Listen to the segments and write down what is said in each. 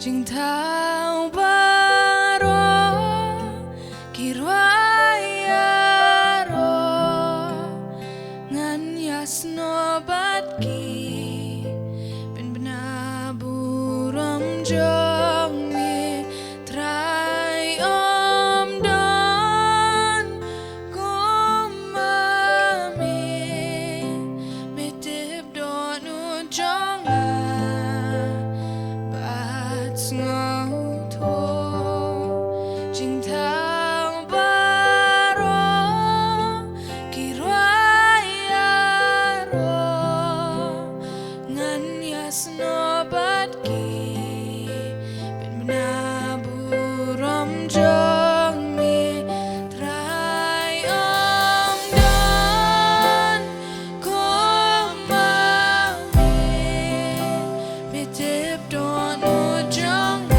จึงเท้าบารอกิรวายารองันยาสโนบัดกีเป็นบนาบุรมจงมีทรายอมดอนกุมมามีไม่เจ็บโดนอุจงงาโทจึงเท้าบารอกิรายารองันยาสโนบัดกีเป็นบนาบุรมจงมีทรายอมดอนกุมมามีไม่เจ็บโดนอุจงม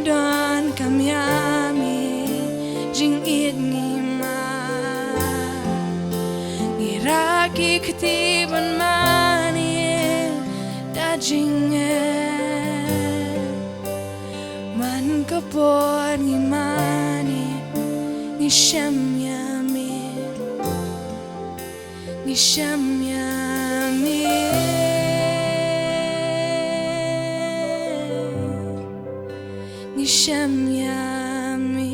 don kamyami jing it ngima ngiraki ketiban mani da jinge man kapor ngimani ngisham yami ngisham yami ngisham yami